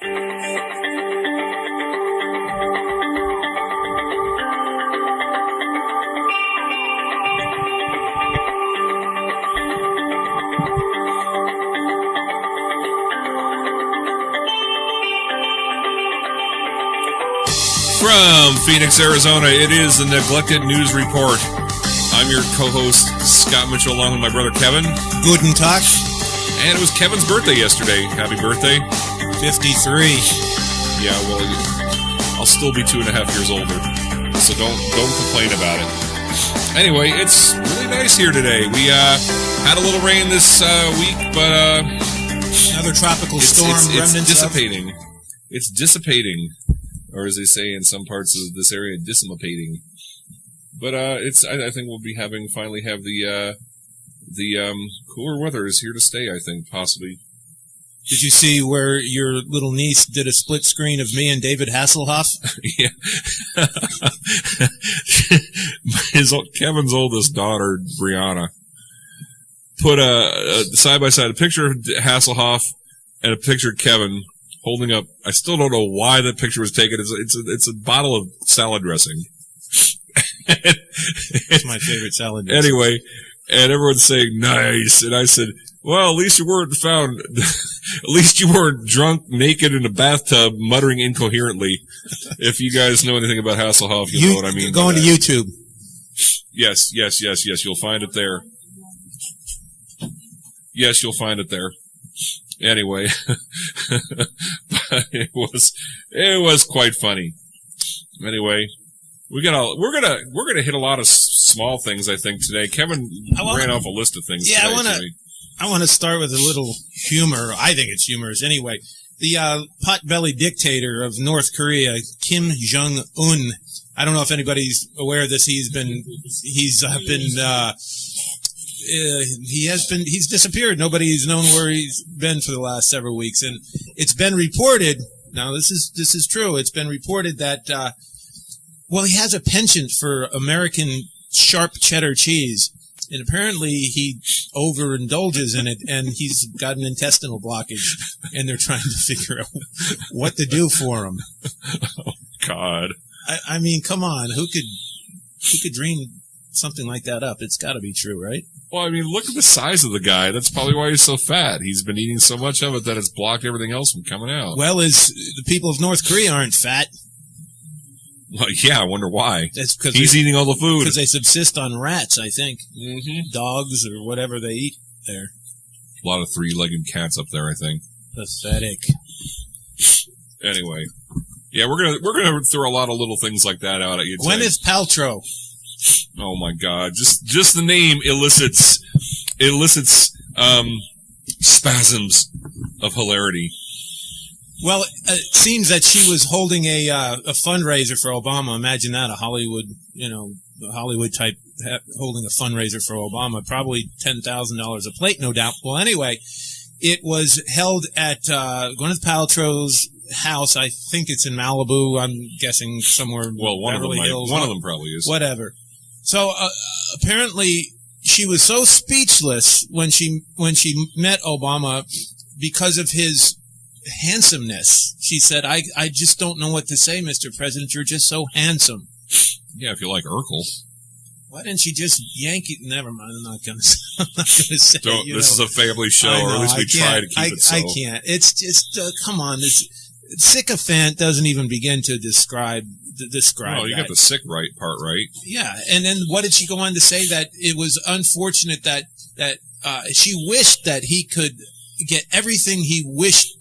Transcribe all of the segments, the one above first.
From Phoenix, Arizona, it is the Neglected News Report. I'm your co-host, Scott Mitchell, along with my brother Kevin. Guten Tag. And it was Kevin's birthday yesterday. Happy birthday. 53. Yeah, well, I'll still be 2.5 years older, so don't complain about it. Anyway, it's really nice here today. We had a little rain this week, but another tropical storm. It's dissipating. It's dissipating. Or as they say in some parts of this area, dissipating. But I think we'll be finally have the cooler weather is here to stay. I think possibly. Did you see where your little niece did a split screen of me and David Hasselhoff? Yeah. Kevin's oldest daughter, Brianna, put a side by side a picture of Hasselhoff and a picture of Kevin. Holding up, I still don't know why that picture was taken. It's a bottle of salad dressing. It's my favorite salad dressing. Anyway, and everyone's saying nice, and I said, well, at least you weren't drunk, naked in a bathtub, muttering incoherently. If you guys know anything about Hasselhoff, you'll know what I mean. Go into YouTube. Yes, you'll find it there. Yes, you'll find it there. Anyway, but it was quite funny. Anyway, we're gonna hit a lot of small things, I think, today. Kevin ran off a list of things. Yeah, today, I want to start with a little humor. I think it's humorous. Anyway, the pot-bellied dictator of North Korea, Kim Jong-un. I don't know if anybody's aware of this. He's disappeared. Nobody's known where he's been for the last several weeks, and it's been reported. Now, this is true. It's been reported that he has a penchant for American sharp cheddar cheese, and apparently he overindulges in it, and he's got an intestinal blockage, and they're trying to figure out what to do for him. Oh God! I mean, come on, who could dream something like that up? It's got to be true, right? Well, I mean, look at the size of the guy. That's probably why he's so fat. He's been eating so much of it that it's blocked everything else from coming out. Well, the people of North Korea aren't fat. Well, yeah, I wonder why. That's because he's eating all the food. Because they subsist on rats, I think. Mm-hmm. Dogs or whatever they eat there. A lot of three-legged cats up there, I think. Pathetic. Anyway, yeah, we're gonna throw a lot of little things like that out at you today. Gwyneth Paltrow. Oh my God! Just the name elicits spasms of hilarity. Well, it seems that she was holding a fundraiser for Obama. Imagine that, a Hollywood type holding a fundraiser for Obama. Probably $10,000 a plate, no doubt. Well, anyway, it was held at Gwyneth Paltrow's house. I think it's in Malibu. I'm guessing somewhere. Well, one of them probably is. Whatever. So apparently, she was so speechless when she met Obama because of his handsomeness. She said, I just don't know what to say, Mr. President. You're just so handsome. Yeah, if you like Urkel. Why didn't she just yank it? Never mind. I'm not going to say it. This is a family show, or at least we try to keep it so. I can't. It's just, come on. This sycophant doesn't even begin to describe. Oh, you got the sick right part right. Yeah, and then what did she go on to say? That it was unfortunate that she wished that he could get everything he wished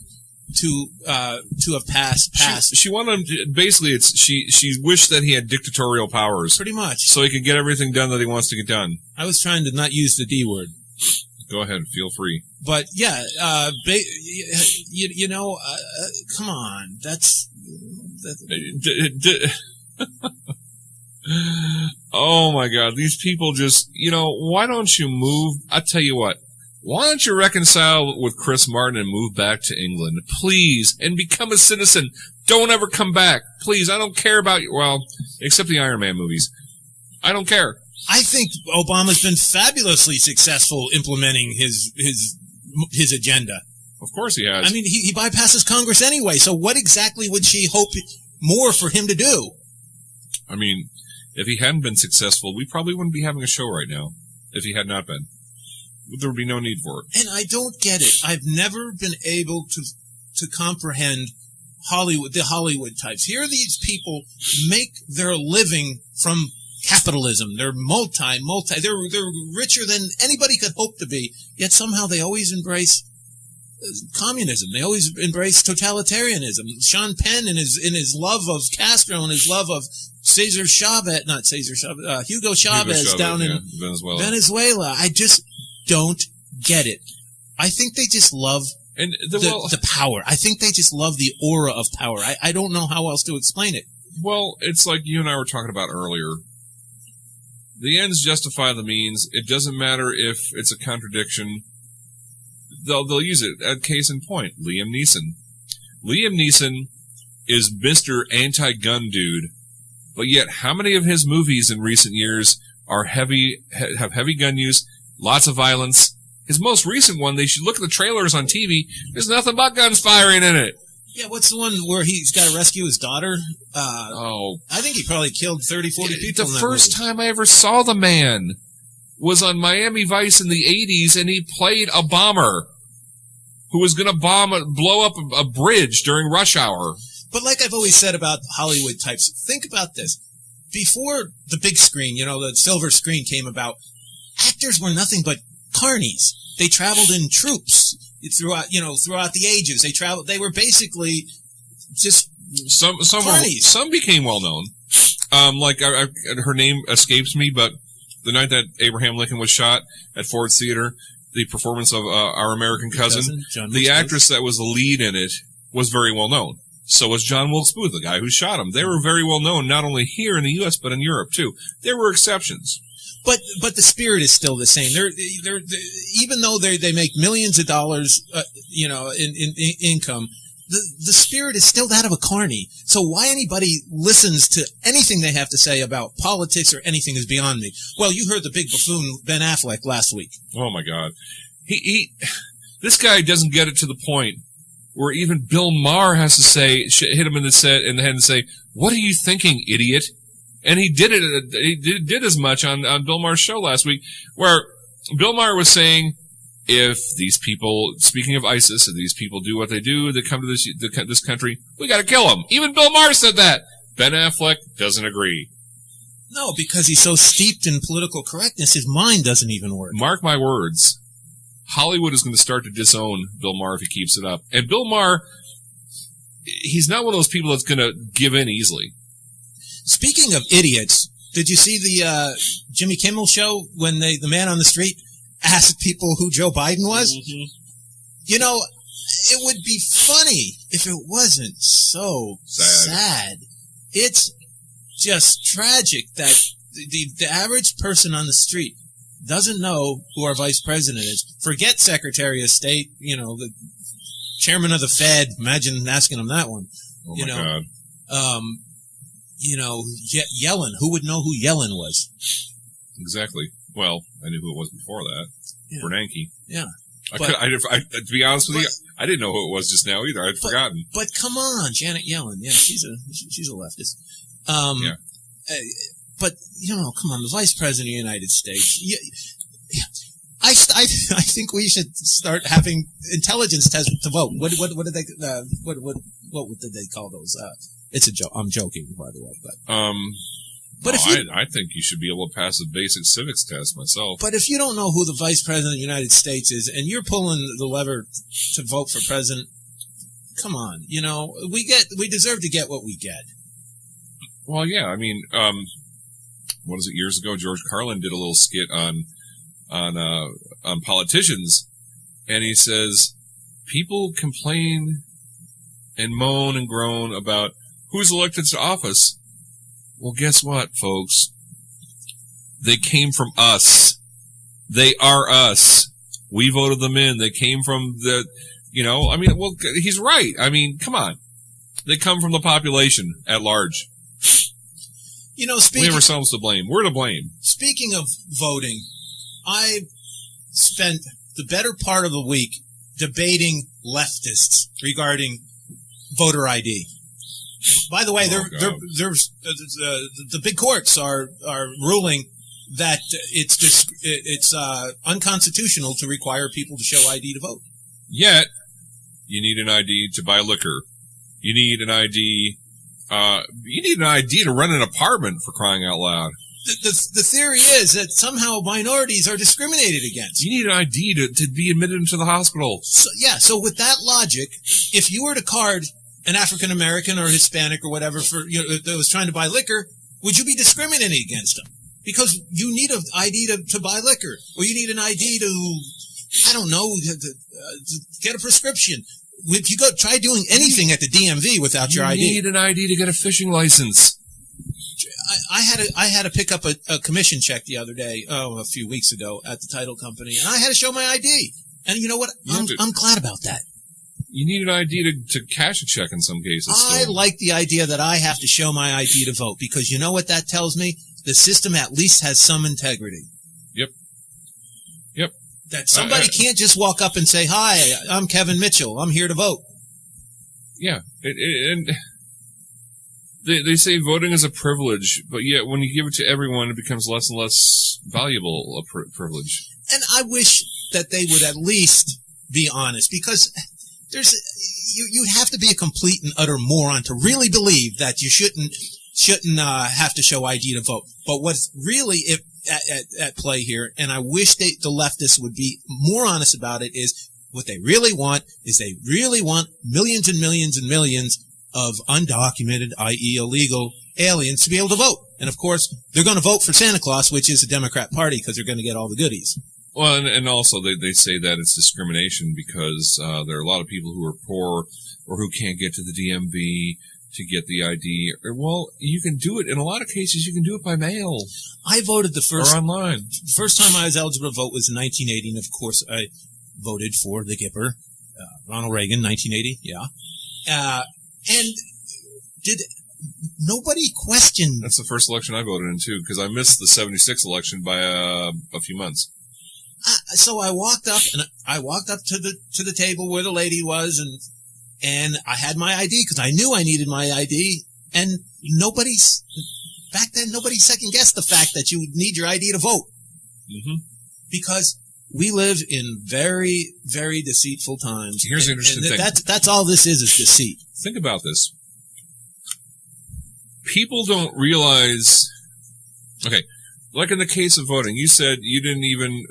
to have passed. She wanted him to, basically. She wished that he had dictatorial powers, pretty much, so he could get everything done that he wants to get done. I was trying to not use the D word. Go ahead, feel free. But yeah, come on, that's. Oh my God, these people just, why don't you move? I tell you what. Why don't you reconcile with Chris Martin and move back to England, please, and become a citizen? Don't ever come back, please. I don't care about you. Well, except the Iron Man movies. I don't care. I think Obama's been fabulously successful implementing his agenda. Of course he has. I mean, he bypasses Congress anyway, so what exactly would she hope more for him to do? I mean, if he hadn't been successful, we probably wouldn't be having a show right now. If he had not been. There would be no need for it. And I don't get it. I've never been able to comprehend the Hollywood types. Here these people make their living from capitalism. They're they're richer than anybody could hope to be, yet somehow they always embrace communism. They always embrace totalitarianism. Sean Penn in his love of Castro and his love of Hugo Chavez down in Venezuela. I just don't get it. I think they just love the power. I think they just love the aura of power. I don't know how else to explain it. Well, it's like you and I were talking about earlier. The ends justify the means. It doesn't matter if it's a contradiction. They'll use it. At case in point, Liam Neeson. Liam Neeson is Mr. Anti-Gun Dude, but yet how many of his movies in recent years are have heavy gun use, lots of violence? His most recent one, they should look at the trailers on TV. There's nothing but guns firing in it. Yeah, what's the one where he's got to rescue his daughter? I think he probably killed 30, 40 people. The first time I ever saw the man was on Miami Vice in the 80s, and he played a bomber who was going to blow up a bridge during rush hour. But like I've always said about Hollywood types, think about this. Before the big screen, the silver screen came about, actors were nothing but carnies. They traveled in troops throughout the ages. They were basically just carnies. Some became well known. Her name escapes me, but the night that Abraham Lincoln was shot at Ford's Theater, the performance of Our American Cousin, the actress that was the lead in it was very well known. So was John Wilkes Booth, the guy who shot him. They were very well known, not only here in the U.S., but in Europe, too. There were exceptions. But the spirit is still the same. They're even though they make millions of dollars, in income, the spirit is still that of a carny. So why anybody listens to anything they have to say about politics or anything is beyond me. Well, you heard the big buffoon Ben Affleck last week. Oh my God, this guy doesn't get it to the point where even Bill Maher has to hit him in the head and say, "What are you thinking, idiot?" And he did it. He did as much on Bill Maher's show last week, where Bill Maher was saying, if these people, speaking of ISIS, if these people do what they do, they come to this country, we got to kill them. Even Bill Maher said that. Ben Affleck doesn't agree. No, because he's so steeped in political correctness, his mind doesn't even work. Mark my words. Hollywood is going to start to disown Bill Maher if he keeps it up. And Bill Maher, he's not one of those people that's going to give in easily. Speaking of idiots, did you see the Jimmy Kimmel show when the man on the street asked people who Joe Biden was? Mm-hmm. It would be funny if it wasn't so sad. It's just tragic that the average person on the street doesn't know who our vice president is. Forget Secretary of State, the chairman of the Fed. Imagine asking him that one. Oh my God. Yellen. Who would know who Yellen was? Exactly. Well, I knew who it was before that. Yeah. Bernanke. Yeah. To be honest with you, I didn't know who it was just now either. I'd forgotten. But come on, Janet Yellen. Yeah, she's a leftist. Yeah. But come on, the Vice President of the United States. I think we should start having intelligence tests to vote. What did they what did they call those? It's a joke. I'm joking, by the way, but I think you should be able to pass a basic civics test myself. But if you don't know who the Vice President of the United States is, and you're pulling the lever to vote for president, come on, we deserve to get what we get. Well, yeah, I mean, what was it, years ago? George Carlin did a little skit on politicians, and he says people complain and moan and groan about who's elected to office. Well, guess what, folks? They came from us. They are us. We voted them in. They came from he's right. I mean, come on. They come from the population at large. We have ourselves to blame. We're to blame. Speaking of voting, I spent the better part of the week debating leftists regarding voter ID. By the way, the big courts are ruling that it's unconstitutional to require people to show ID to vote. Yet, you need an ID to buy liquor. You need an ID. You need an ID to rent an apartment, for crying out loud. The theory is that somehow minorities are discriminated against. You need an ID to be admitted into the hospital. So with that logic, if you were to card an African American or Hispanic or whatever that was trying to buy liquor, would you be discriminating against them? Because you need an ID to buy liquor, or you need an ID to, I don't know, to get a prescription. If you try doing anything at the DMV without your ID, you need an ID to get a fishing license. I had to pick up a commission check the other day, a few weeks ago at the title company, and I had to show my ID. And you know what? I'm glad about that. You need an ID to cash a check in some cases. I like the idea that I have to show my ID to vote, because you know what that tells me? The system at least has some integrity. Yep. That somebody can't just walk up and say, "Hi, I'm Kevin Mitchell. I'm here to vote." Yeah. And they say voting is a privilege, but yet when you give it to everyone, it becomes less and less valuable a privilege. And I wish that they would at least be honest, because you'd have to be a complete and utter moron to really believe that you shouldn't have to show ID to vote. But what's really at play here, and I wish the leftists would be more honest about it, is what they really want millions and millions and millions of undocumented, i.e. illegal aliens, to be able to vote. And of course, they're going to vote for Santa Claus, which is the Democrat Party, because they're going to get all the goodies. Well, and also they say that it's discrimination because there are a lot of people who are poor or who can't get to the DMV to get the ID. Well, you can do it. In a lot of cases, you can do it by mail. I voted or online. The first time I was eligible to vote was in 1980, and of course, I voted for the Gipper, Ronald Reagan, 1980. Yeah. And did nobody question? That's the first election I voted in too, because I missed the '76 election by a few months. So I walked up to the table where the lady was, and I had my ID because I knew I needed my ID, and back then nobody second guessed the fact that you would need your ID to vote. Mm-hmm. Because we live in very, very deceitful times. Here's the interesting thing. That's all this is deceit. Think about this. People don't realize, okay, like in the case of voting, you said you didn't even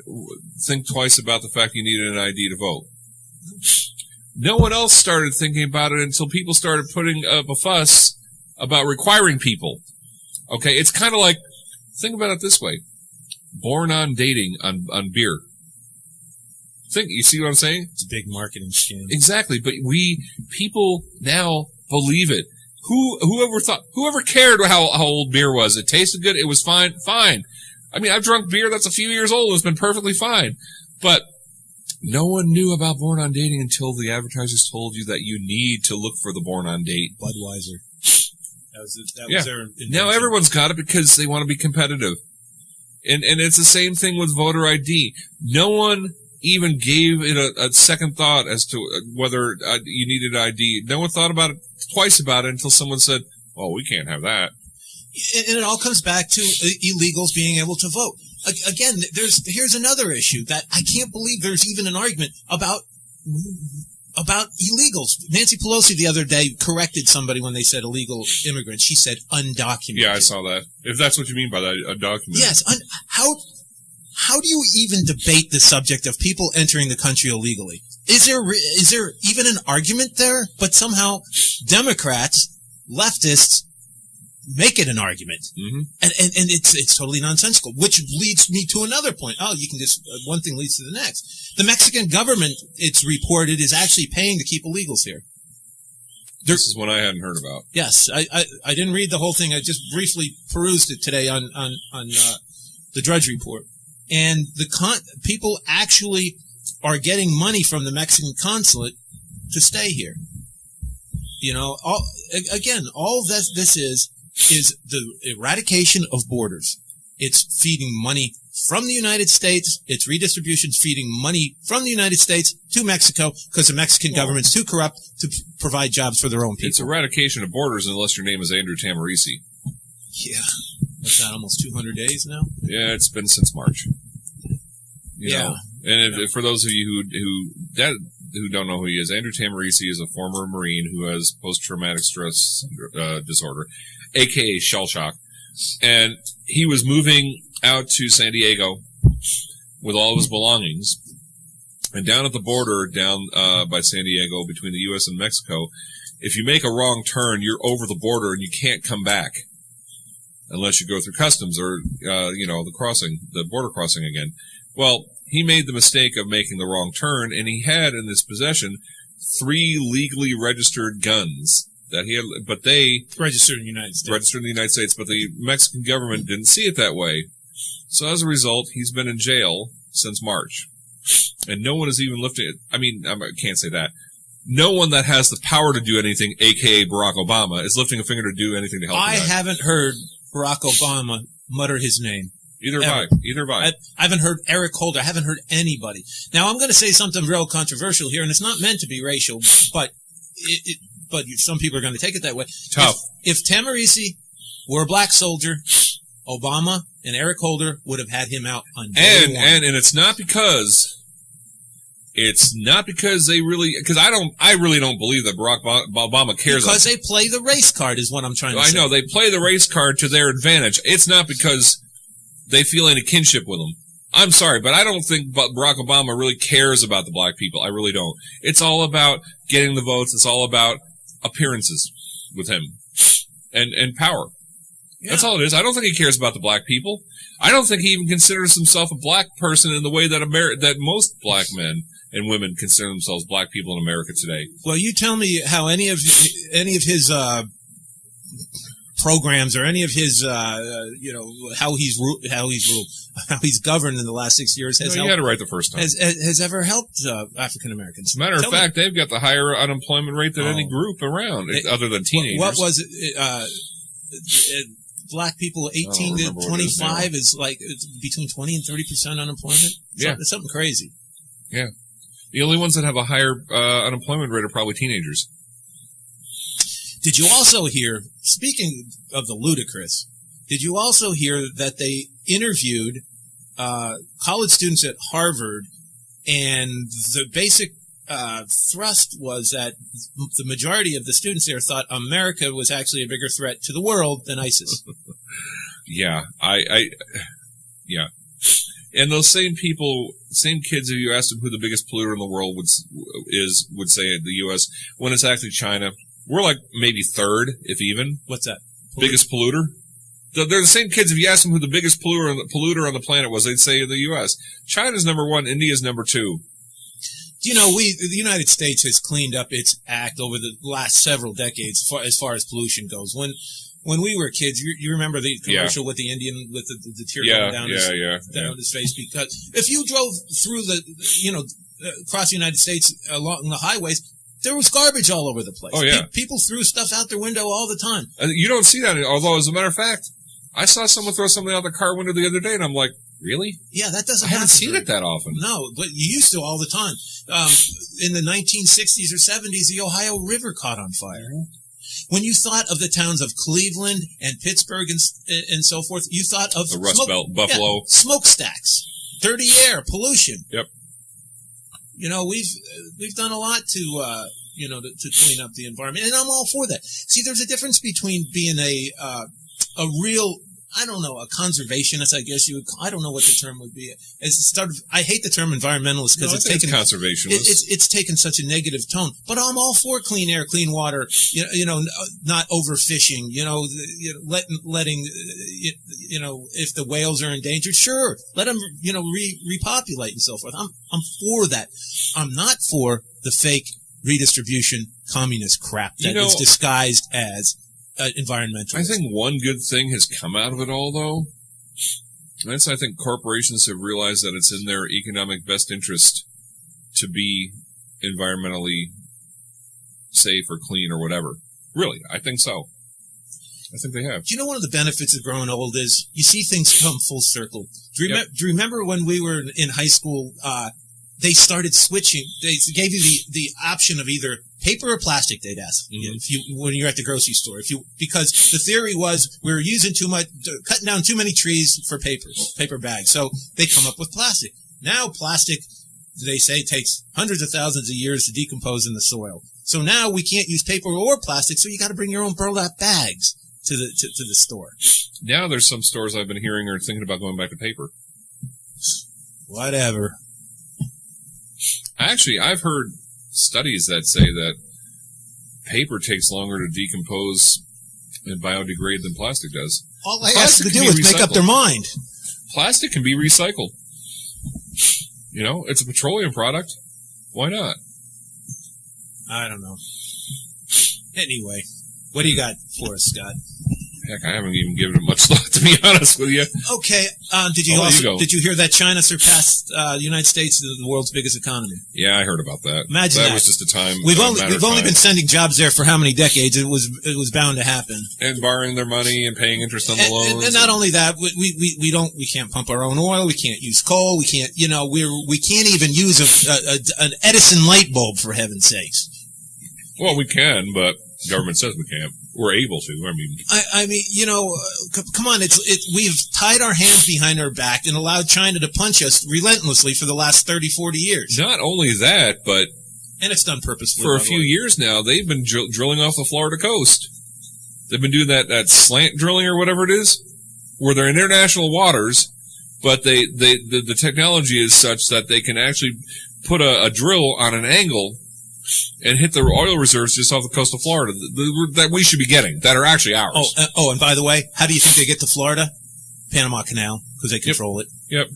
think twice about the fact you needed an ID to vote. No one else started thinking about it until people started putting up a fuss about requiring people. Okay, it's kind of like, think about it this way. Born on dating on beer. You see what I'm saying? It's a big marketing scheme. Exactly, but people now believe it. Whoever cared how old beer was? It tasted good. It was fine. I mean, I've drunk beer that's a few years old. It's been perfectly fine. But no one knew about Born on Dating until the advertisers told you that you need to look for the Born on Date. Budweiser. That was their invention. Now everyone's got it because they want to be competitive. And it's the same thing with voter ID. No one even gave it a second thought as to whether you needed ID. No one thought about it twice about it until someone said, "Oh, we can't have that." And it all comes back to illegals being able to vote. Again, here's another issue that I can't believe there's even an argument about illegals. Nancy Pelosi the other day corrected somebody when they said illegal immigrants. She said undocumented. Yeah, I saw that. If that's what you mean by that, undocumented. Yes. How do you even debate the subject of people entering the country illegally? Is there even an argument there? But somehow Democrats, leftists, make it an argument. Mm-hmm. And it's totally nonsensical, which leads me to another point. Oh, you can just, one thing leads to the next. The Mexican government, it's reported, is actually paying to keep illegals here. This is one I hadn't heard about. Yes. I didn't read the whole thing. I just briefly perused it today on the Drudge Report. And people actually are getting money from the Mexican consulate to stay here. You know, all this is the eradication of borders. It's feeding money from the United States. Its redistribution is feeding money from the United States to Mexico because the Mexican government's too corrupt to provide jobs for their own people. It's eradication of borders unless your name is Andrew Tamarisi. Yeah. What's that, almost 200 days now? Yeah, it's been since March. You know? And for those of you who don't know who he is, Andrew Tamarisi is a former Marine who has post-traumatic stress disorder, a.k.a. shell shock. And he was moving out to San Diego with all of his belongings. And down at the border, down by San Diego, between the U.S. and Mexico, if you make a wrong turn, you're over the border and you can't come back unless you go through customs or, the border crossing again. Well, he made the mistake of making the wrong turn, and he had in his possession 3 legally registered guns that he had, but they registered in the United States. But the Mexican government didn't see it that way. So as a result, he's been in jail since March, and no one is even lifting it. I mean, I can't say that. No one that has the power to do anything, aka Barack Obama, is lifting a finger to do anything to help. I haven't heard Barack Obama mutter his name. Either have I. I haven't heard Eric Holder. I haven't heard anybody. Now, I'm going to say something real controversial here, and it's not meant to be racial, but some people are going to take it that way. Tough. If Tamarisi were a black soldier, Obama and Eric Holder would have had him out on day one. And it's not because they really, because I really don't believe that Barack Obama cares. Because they play the race card is what I'm trying to say. I know, they play the race card to their advantage. It's not because they feel any kinship with them. I'm sorry, but I don't think Barack Obama really cares about the black people. I really don't. It's all about getting the votes. It's all about appearances with him and power. Yeah. That's all it is. I don't think he cares about the black people. I don't think he even considers himself a black person in the way that most black men and women consider themselves black people in America today. Well, you tell me how any of his programs or any of his how he's governed in the last 6 years has he had it right the first time. Has ever helped African Americans. As a matter of fact, they've got the higher unemployment rate than any group around, other than teenagers. What was it? Black people 18 to 25 is like between 20 and 30% unemployment. Yeah, it's something crazy. Yeah, the only ones that have a higher unemployment rate are probably teenagers. Did you also hear, speaking of the ludicrous, did you also hear that they interviewed college students at Harvard, and the basic thrust was that the majority of the students there thought America was actually a bigger threat to the world than ISIS? Yeah, yeah. And those same people, same kids, if you asked them who the biggest polluter in the world would say the U.S., when it's actually China. We're like maybe third, if even. What's that? Biggest polluter? They're the same kids. If you ask them who the biggest polluter on the planet was, they'd say the U.S. China's number 1. India's number 2. You know, the United States has cleaned up its act over the last several decades as far as pollution goes. When we were kids, you remember the commercial with the Indian with the tear going down his face? Because if you drove through across the United States along the highways, there was garbage all over the place. Oh, yeah. People threw stuff out their window all the time. You don't see that, although, as a matter of fact, I saw someone throw something out the car window the other day, and I'm like, really? Yeah, that doesn't happen. I haven't seen it that often. No, but you used to all the time. In the 1960s or 70s, the Ohio River caught on fire. When you thought of the towns of Cleveland and Pittsburgh and so forth, you thought of the Rust Belt, Buffalo. Smokestacks, dirty air, pollution. Yep. You know, we've done a lot to clean up the environment, and I'm all for that. See, there's a difference between being a real, I don't know, a conservationist, I guess I don't know what the term would be. I hate the term environmentalist because it's taken conservationist. It's taken such a negative tone. But I'm all for clean air, clean water. Not overfishing. Letting if the whales are endangered, sure, let them repopulate and so forth. I'm for that. I'm not for the fake redistribution communist crap that is disguised as environmental. I think one good thing has come out of it all, though. I think corporations have realized that it's in their economic best interest to be environmentally safe or clean or whatever. Really, I think so. I think they have. Do you know one of the benefits of growing old is you see things come full circle? Do you remember when we were in high school, they started switching. They gave you the option of either paper or plastic. They'd ask when you're at the grocery store. Because the theory was we were using too much, cutting down too many trees for paper bags. So they come up with plastic. Now plastic, they say, takes hundreds of thousands of years to decompose in the soil. So now we can't use paper or plastic. So you got to bring your own burlap bags to the store. Now there's some stores I've been hearing are thinking about going back to paper. Whatever. Actually, I've heard studies that say that paper takes longer to decompose and biodegrade than plastic does. All I ask them to do is make up their mind. Plastic can be recycled. You know, it's a petroleum product. Why not? I don't know. Anyway, what do you got for us, Scott? Heck, I haven't even given it much thought, to be honest with you. Okay. Did you hear that China surpassed the United States as the world's biggest economy? Yeah, I heard about that. Imagine that. That was just a time. We've only been sending jobs there for how many decades? It was bound to happen. And borrowing their money and paying interest on the loans. And not only that, we can't pump our own oil. We can't use coal. We can't we can't even use an Edison light bulb, for heaven's sakes. Well, we can, but government says we can't. We're able to. I mean, come on. We've tied our hands behind our back and allowed China to punch us relentlessly for the last 30, 40 years. Not only that, but and it's done purposefully. For a few years now, they've been drilling off the Florida coast. They've been doing that slant drilling or whatever it is, where they're in international waters, but the technology is such that they can actually put a drill on an angle and hit the oil reserves just off the coast of Florida that we should be getting, that are actually ours. And by the way, how do you think they get to Florida? Panama Canal, because they control it. Yep.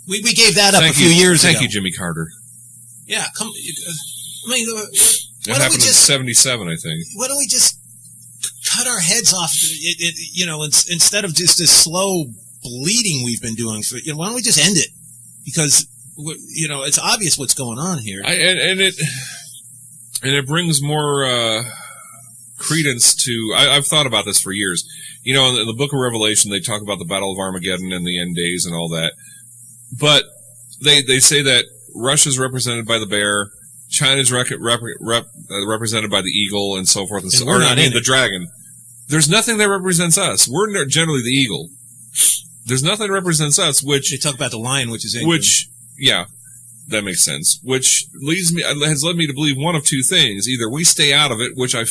We gave that up a few years ago. Thank you, Jimmy Carter. Yeah, that happened in 77, I think. Why don't we just cut our heads off, instead of just this slow bleeding we've been doing? Why don't we just end it? Because, it's obvious what's going on here. And it brings more credence to. I've thought about this for years. In the Book of Revelation, they talk about the Battle of Armageddon and the end days and all that. But they say that Russia's represented by the bear, China's represented by the eagle, and so forth and so on. The dragon. There's nothing that represents us. We're generally the eagle. There's nothing that represents us. Which they talk about the lion, which is England. Yeah. That makes sense. Which has led me to believe one of two things: either we stay out of it, which I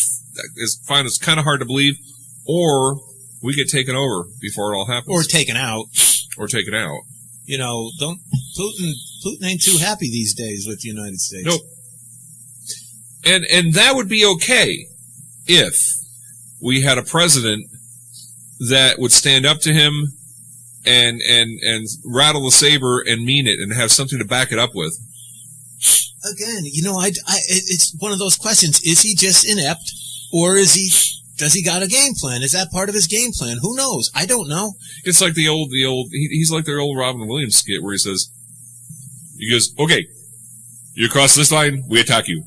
find it's kind of hard to believe, or we get taken over before it all happens, or taken out. Putin ain't too happy these days with the United States. Nope. And that would be okay if we had a president that would stand up to him and rattle the saber and mean it and have something to back it up with. Again, it's one of those questions. Is he just inept, or does he got a game plan? Is that part of his game plan? Who knows? I don't know. It's like he's like the old Robin Williams skit where he goes, okay, you cross this line, we attack you.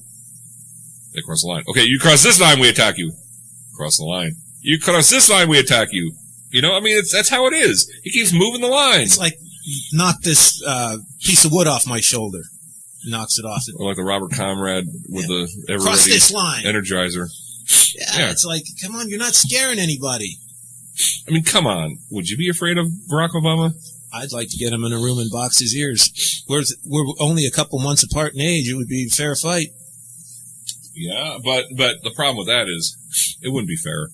They cross the line. Okay, you cross this line, we attack you. Cross the line. You cross this line, we attack you. That's how it is. He keeps moving the line. It's like, knock this piece of wood off my shoulder. Knocks it off. Or like the Robert Conrad with the Cross this line. Energizer. Yeah, it's like, come on, you're not scaring anybody. I mean, come on. Would you be afraid of Barack Obama? I'd like to get him in a room and box his ears. We're only a couple months apart in age. It would be a fair fight. Yeah, but the problem with that is it wouldn't be fair.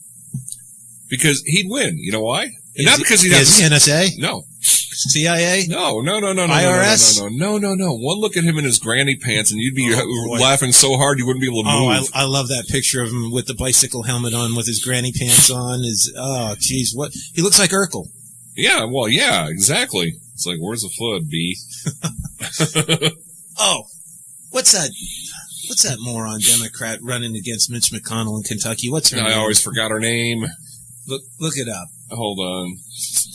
Because he'd win. You know why? Not because he'd have NSA? No. CIA? No. IRS? No. One look at him in his granny pants and you'd be laughing so hard you wouldn't be able to move. I love that picture of him with the bicycle helmet on with his granny pants on. What? He looks like Urkel. Yeah, well, yeah, exactly. It's like, where's the flood, B? Oh, what's that moron Democrat running against Mitch McConnell in Kentucky? What's her name? I always forgot her name. Look it up. Hold on.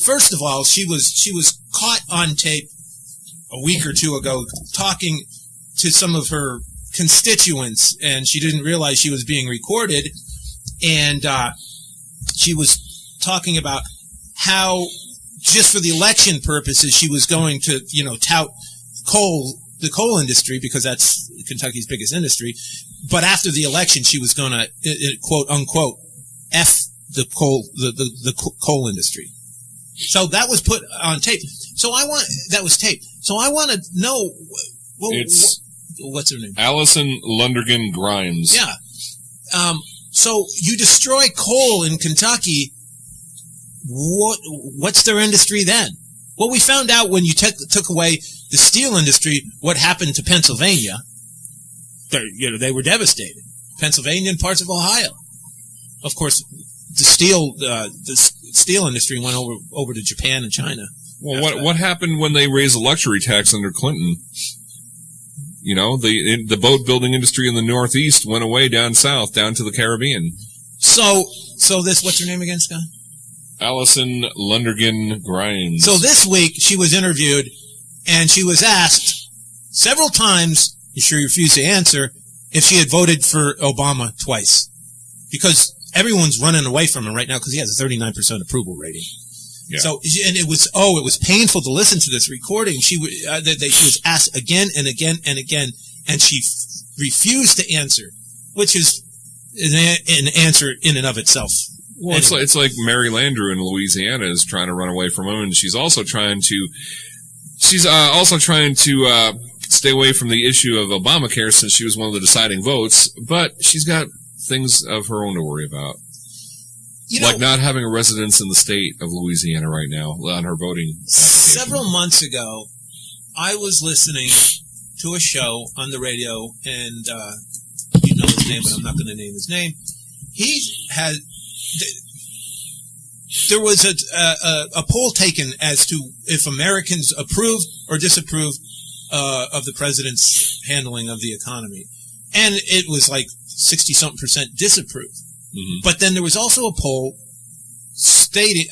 First of all, she was caught on tape a week or two ago talking to some of her constituents, and she didn't realize she was being recorded. And she was talking about how just for the election purposes she was going to, tout the coal industry because that's Kentucky's biggest industry. But after the election, she was going to, quote unquote, F the coal industry. So that was put on tape. That was taped. So I want to know, what's her name? Allison Lundergan Grimes. Yeah. So you destroy coal in Kentucky. What's their industry then? Well, we found out when you took away the steel industry, what happened to Pennsylvania. They were devastated. Pennsylvania and parts of Ohio. Of course, the steel industry went over to Japan and China. Well, what happened when they raised the luxury tax under Clinton? The boat building industry in the Northeast went away down south, down to the Caribbean. So this, what's her name again, Scott? Allison Lundergan Grimes. So this week she was interviewed and she was asked several times, she refused to answer, if she had voted for Obama twice. Because everyone's running away from him right now because he has a 39% approval rating. Yeah. So, and it was painful to listen to this recording. She was asked again and again and again, and she refused to answer, which is an answer in and of itself. Well, anyway. It's like Mary Landrieu in Louisiana is trying to run away from him, and she's also trying to stay away from the issue of Obamacare since she was one of the deciding votes, but she's got things of her own to worry about. Like not having a residence in the state of Louisiana right now on her voting application. Several months ago, I was listening to a show on the radio, and you know his name, but I'm not going to name his name. There was a poll taken as to if Americans approve or disapprove of the president's handling of the economy. And it was like 60-something% disapprove. Mm-hmm. But then there was also a poll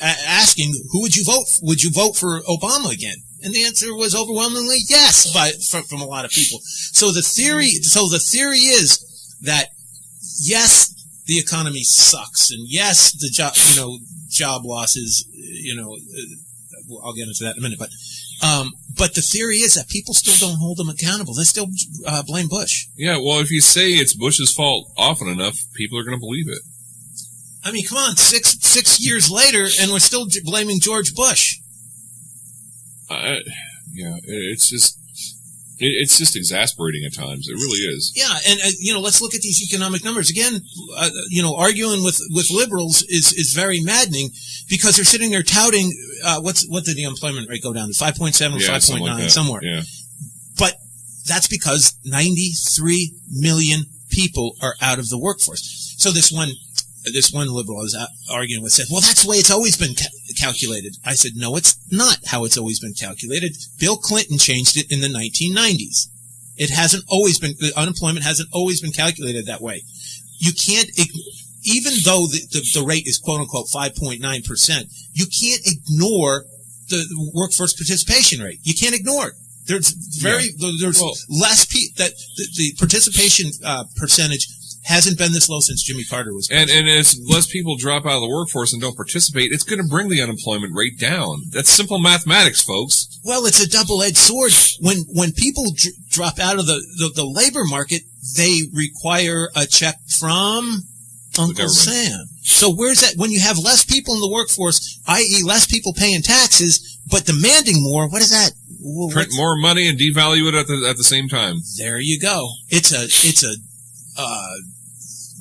asking, who would you vote for? Would you vote for Obama again? And the answer was overwhelmingly yes from a lot of people. So the theory is that yes, the economy sucks, and yes, the job losses, I'll get into that in a minute, but the theory is that people still don't hold them accountable. They still blame Bush. Yeah, well, if you say it's Bush's fault often enough, people are going to believe it. I mean, come on, six years later, and we're still blaming George Bush. Yeah, it's just exasperating at times. It really is. Yeah, and let's look at these economic numbers again. Arguing with liberals is very maddening because they're sitting there touting what did the unemployment rate go down to 5.7 or 5.9 somewhere. Yeah. But that's because 93 million people are out of the workforce. So this one liberal I was arguing with said, well, that's the way it's always been calculated. I said, no, it's not how it's always been calculated. Bill Clinton changed it in the 1990s. It hasn't always been, the unemployment hasn't always been calculated that way. You can't, even though the rate is quote unquote 5.9%, you can't ignore the workforce participation rate. You can't ignore it. There's less the participation percentage hasn't been this low since Jimmy Carter was president. And as less people drop out of the workforce and don't participate, it's going to bring the unemployment rate down. That's simple mathematics, folks. Well, it's a double-edged sword. When people drop out of the labor market, they require a check from Uncle Sam. So where's that? When you have less people in the workforce, i.e. less people paying taxes, but demanding more, what is that? Print more money and devalue it at the same time. There you go. It's a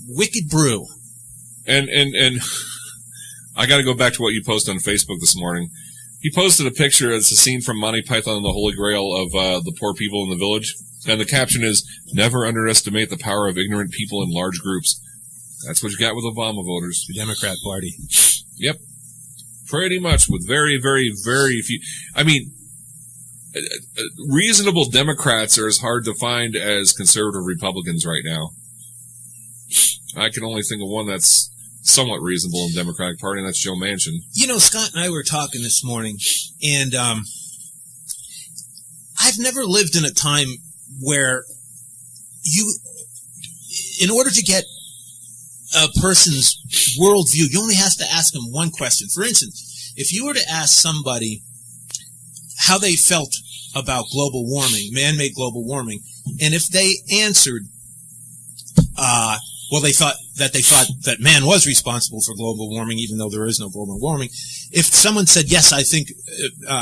wicked brew. And I got to go back to what you posted on Facebook this morning. He posted a picture. It's a scene from Monty Python and the Holy Grail of the poor people in the village, and the caption is, "Never underestimate the power of ignorant people in large groups." That's what you got with Obama voters. The Democrat Party. Yep, pretty much, with very, very, very few. I mean, reasonable Democrats are as hard to find as conservative Republicans right now. I can only think of one that's somewhat reasonable in the Democratic Party, and that's Joe Manchin. Scott and I were talking this morning, and I've never lived in a time where in order to get a person's worldview. You only have to ask them one question. For instance, if you were to ask somebody how they felt about global warming, man-made global warming, and if they answered, well, they thought that man was responsible for global warming, even though there is no global warming. If someone said, yes, I think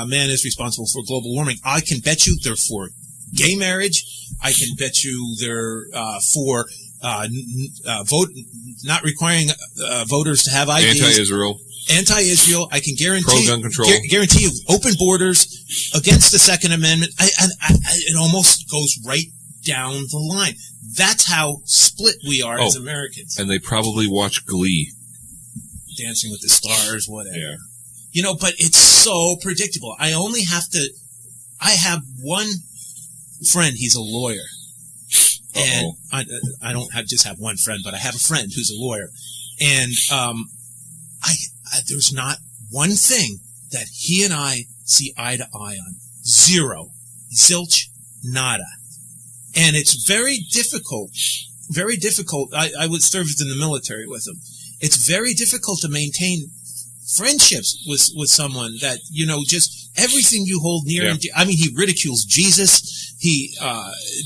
man is responsible for global warming, I can bet you they're for gay marriage. I can bet you they're for not requiring voters to have IDs. Anti-Israel. I can guarantee pro-gun control. Guarantee you open borders, against the Second Amendment. It almost goes right down the line. That's how split we are as Americans. And they probably watch Glee. Dancing with the Stars, whatever. Yeah. You know, but it's so predictable. I have one friend, he's a lawyer. And I don't just have one friend, but I have a friend who's a lawyer. And there's not one thing that he and I see eye to eye on. Zero. Zilch. Nada. And it's very difficult. I would serve in the military with him. It's very difficult to maintain friendships with someone that, you know, just everything you hold near and dear. I mean, he ridicules Jesus. He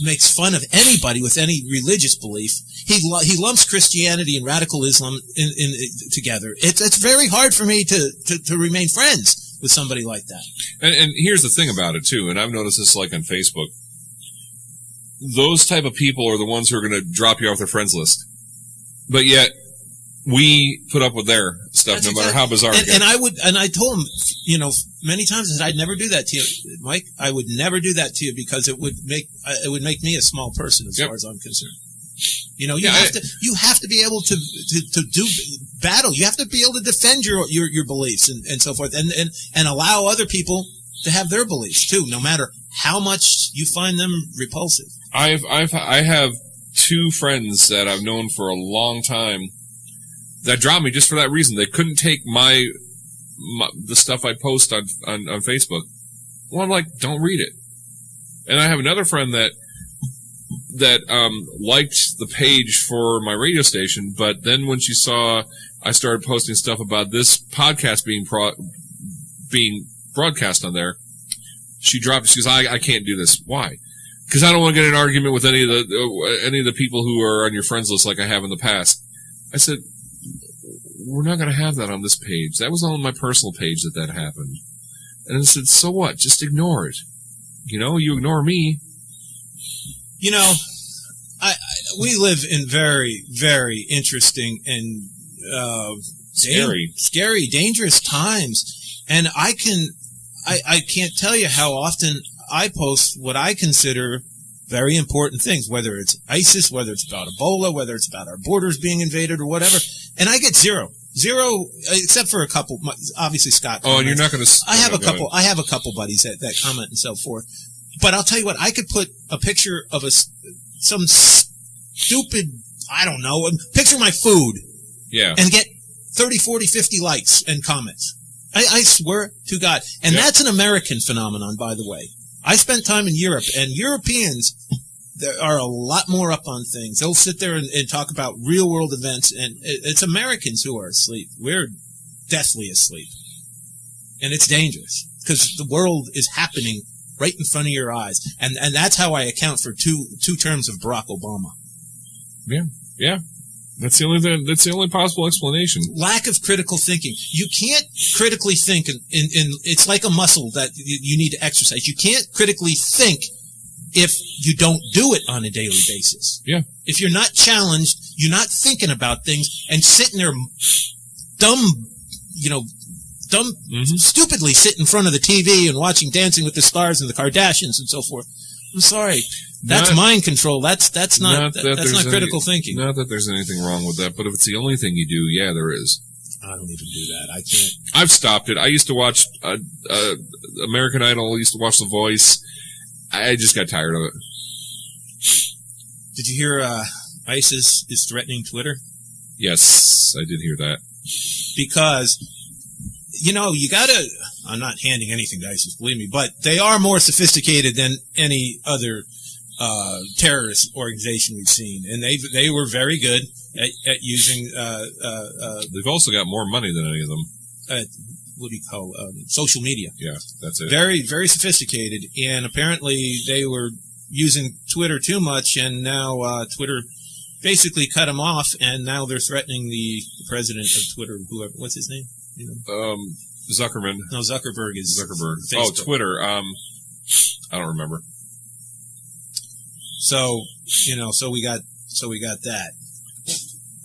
makes fun of anybody with any religious belief. He lumps Christianity and radical Islam in together. It's very hard for me to remain friends with somebody like that. And here's the thing about it too, and I've noticed this like on Facebook. Those type of people are the ones who are going to drop you off their friends list. But yet, we put up with their stuff. That's no matter how bizarre it gets. And I told him, you know, many times that I'd never do that to you, Mike. I would never do that to you because it would make me a small person as far as I'm concerned. You know, you have to be able to do battle. You have to be able to defend your beliefs and so forth, and allow other people to have their beliefs too, no matter how much you find them repulsive. I have two friends that I've known for a long time that dropped me just for that reason. They couldn't take the stuff I post on Facebook. Well, I'm like, don't read it. And I have another friend that liked the page for my radio station, but then when she saw I started posting stuff about this podcast being broadcast on there, she dropped it. She goes, I can't do this. Why? Because I don't want to get in an argument with any of the people who are on your friends list like I have in the past. I said, we're not going to have that on this page. That was on my personal page that happened. And I said, so what? Just ignore it. You know, you ignore me. You know, we live in very, very interesting and scary, dangerous times. And I can't tell you how often I post what I consider very important things, whether it's ISIS, whether it's about Ebola, whether it's about our borders being invaded or whatever. And I get zero, except for a couple, obviously Scott. Oh, and you're not going to. I have a couple buddies that comment and so forth. But I'll tell you what, I could put a picture of some stupid, I don't know, picture of my food. Yeah. And get 30, 40, 50 likes and comments. I swear to God. And that's an American phenomenon, by the way. I spent time in Europe, and Europeans are a lot more up on things. They'll sit there and talk about real-world events, and it's Americans who are asleep. We're deathly asleep. And it's dangerous, because the world is happening right in front of your eyes. And that's how I account for two terms of Barack Obama. Yeah. That's the only possible explanation. Lack of critical thinking. You can't critically think it's like a muscle that you need to exercise. You can't critically think if you don't do it on a daily basis. Yeah. If you're not challenged, you're not thinking about things and sitting there stupidly sitting in front of the TV and watching Dancing with the Stars and the Kardashians and so forth. I'm sorry. That's mind control. That's not critical thinking. Not that there's anything wrong with that, but if it's the only thing you do, yeah, there is. I don't even do that. I can't. I've stopped it. I used to watch American Idol. I used to watch The Voice. I just got tired of it. Did you hear ISIS is threatening Twitter? Yes, I did hear that. Because, you know, I'm not handing anything to ISIS, believe me, but they are more sophisticated than any other terrorist organization we've seen, and they were very good at using. They've also got more money than any of them. What do you call social media? Yeah, that's it. Very, very sophisticated, and apparently they were using Twitter too much, and now Twitter basically cut them off, and now they're threatening the president of Twitter, whoever. What's his name? You know? Zuckerman. No, Zuckerberg is Zuckerberg. Facebook. Oh, Twitter. I don't remember. So so we got that.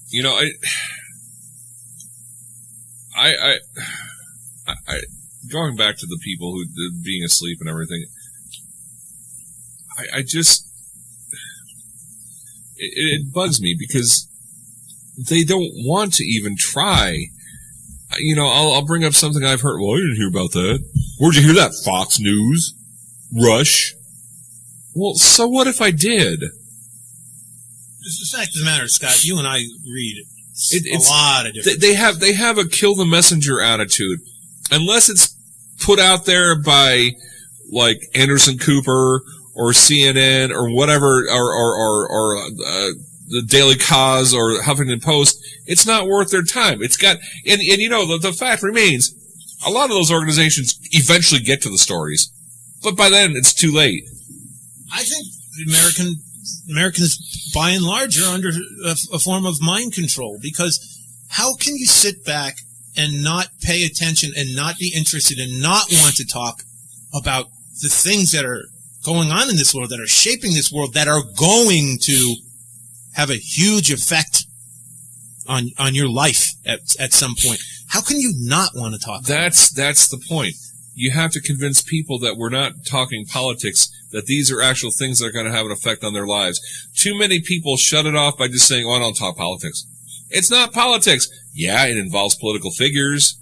You know, I going back to the people who being asleep and everything. I just it bugs me because they don't want to even try. You know, I'll bring up something I've heard. Well, I didn't hear about that. Where'd you hear that? Fox News, Rush. Well, so what if I did? The fact of the matter, Scott, you and I read It's a lot of different. They have a kill the messenger attitude, unless it's put out there by like Anderson Cooper or CNN or whatever, or the Daily Cause or Huffington Post. It's not worth their time. It's got and you know the fact remains, a lot of those organizations eventually get to the stories, but by then it's too late. I think Americans, by and large, are under a form of mind control, because how can you sit back and not pay attention and not be interested and not want to talk about the things that are going on in this world, that are shaping this world, that are going to have a huge effect on your life at some point? How can you not want to talk about it? That's the point. You have to convince people that we're not talking politics, that these are actual things that are going to have an effect on their lives. Too many people shut it off by just saying, oh, I don't talk politics. It's not politics. Yeah, it involves political figures,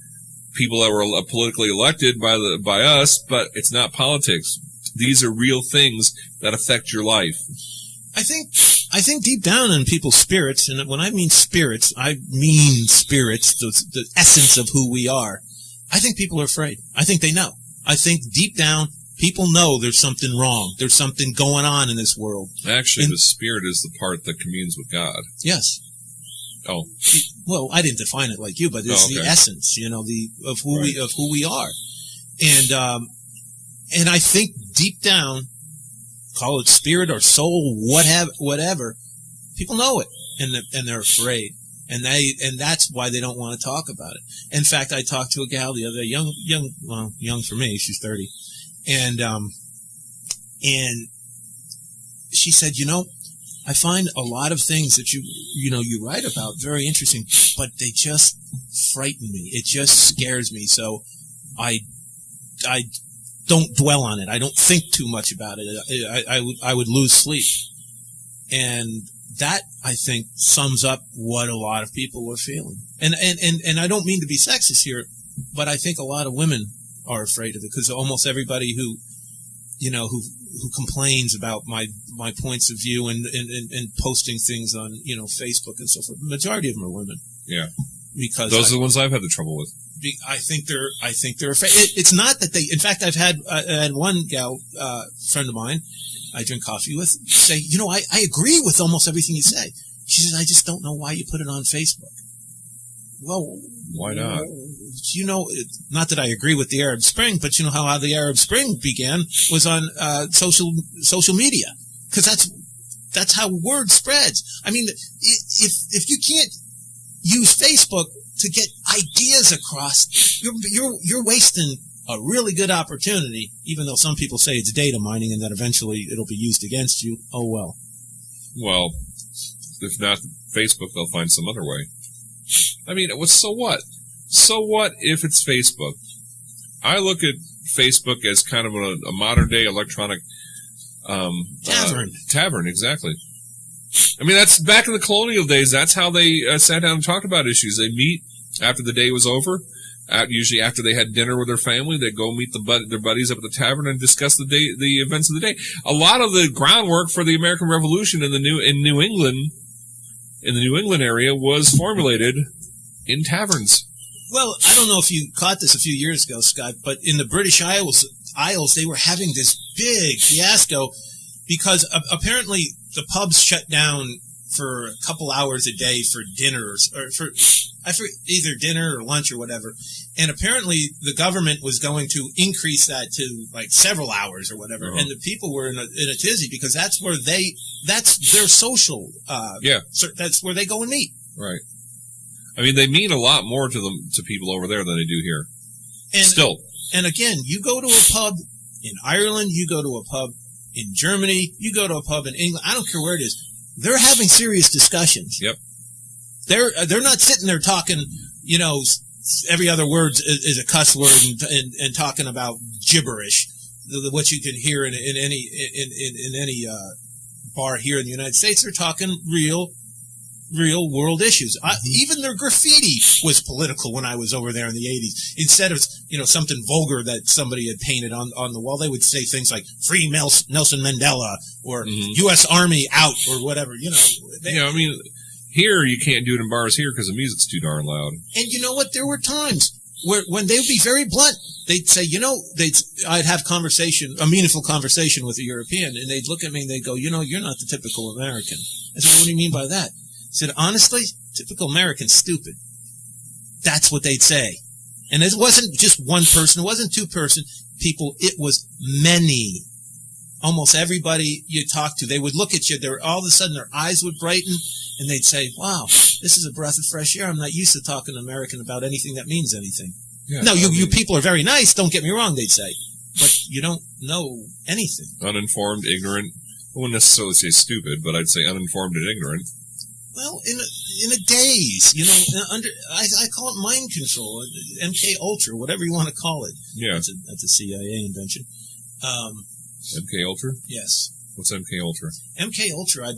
people that were politically elected by us, but it's not politics. These are real things that affect your life. I think deep down in people's spirits, and when I mean spirits, the essence of who we are. I think people are afraid. I think they know. I think deep down, people know there's something wrong. There's something going on in this world. Actually, the spirit is the part that communes with God. Yes. Oh. Well, I didn't define it like you, but it's the essence, of who we are. And I think deep down, call it spirit or soul, whatever, people know it, and they're afraid. And that's why they don't want to talk about it. In fact, I talked to a gal the other day, young for me, she's 30. And she said, I find a lot of things that you write about very interesting, but they just frighten me. It just scares me. So I don't dwell on it. I don't think too much about it. I would lose sleep. And that, I think, sums up what a lot of people are feeling. And I don't mean to be sexist here, but I think a lot of women are afraid of it, because almost everybody who complains about my points of view and posting things on, Facebook and so forth, the majority of them are women. Yeah. Because those are the ones I've had the trouble with. I think they're afraid. It's not that they, in fact, I had one gal, friend of mine, I drink coffee with, say, I agree with almost everything you say. She says, I just don't know why you put it on Facebook. Well, why not? Not that I agree with the Arab Spring, but how the Arab Spring began was on social media, because that's how word spreads. I mean, if you can't use Facebook to get ideas across, you're wasting a really good opportunity, even though some people say it's data mining and that eventually it'll be used against you. Oh, well. Well, if not Facebook, they'll find some other way. I mean, so what? So what if it's Facebook? I look at Facebook as kind of a modern-day electronic tavern. Tavern, exactly. I mean, that's back in the colonial days. That's how they sat down and talked about issues. They meet after the day was over. Usually after they had dinner with their family, they'd go meet their buddies up at the tavern and discuss the events of the day. A lot of the groundwork for the American Revolution in New England area was formulated in taverns. Well, I don't know if you caught this a few years ago, Scott, but in the British Isles, they were having this big fiasco, because apparently the pubs shut down for a couple hours a day for dinner or for either dinner or lunch or whatever. And apparently the government was going to increase that to like several hours or whatever. Uh-huh. And the people were in a tizzy because that's their social, that's where they go and meet. Right. I mean, they mean a lot more to people over there than they do here. And still. And again, you go to a pub in Ireland, you go to a pub in Germany, you go to a pub in England, I don't care where it is. They're having serious discussions. Yep. They're not sitting there talking, every other word is a cuss word and talking about gibberish, what you can hear in any bar here in the United States. They're talking real world issues. Even their graffiti was political when I was over there in the 80s. Instead of, something vulgar that somebody had painted on the wall, they would say things like "Free Nelson Mandela" or "U.S. Army out" or whatever, here you can't do it in bars here because the music's too darn loud. And you know what? There were times when they would be very blunt. They'd say, I'd have a meaningful conversation with a European, and they'd look at me and they'd go, you're not the typical American. I said, what do you mean by that? I said, honestly, typical American's stupid. That's what they'd say. And it wasn't just one person. It wasn't two people. It was many. Almost everybody you talked to, they would look at you. All of a sudden, their eyes would brighten, and they'd say, wow, this is a breath of fresh air. I'm not used to talking to American about anything that means anything. Yeah, no, you people are very nice. Don't get me wrong, they'd say. But you don't know anything. Uninformed, ignorant. I wouldn't necessarily say stupid, but I'd say uninformed and ignorant. Well, in a daze, I call it mind control, MK Ultra, whatever you want to call it. Yeah, that's a CIA invention. MK Ultra? Yes. What's MK Ultra? MK Ultra, I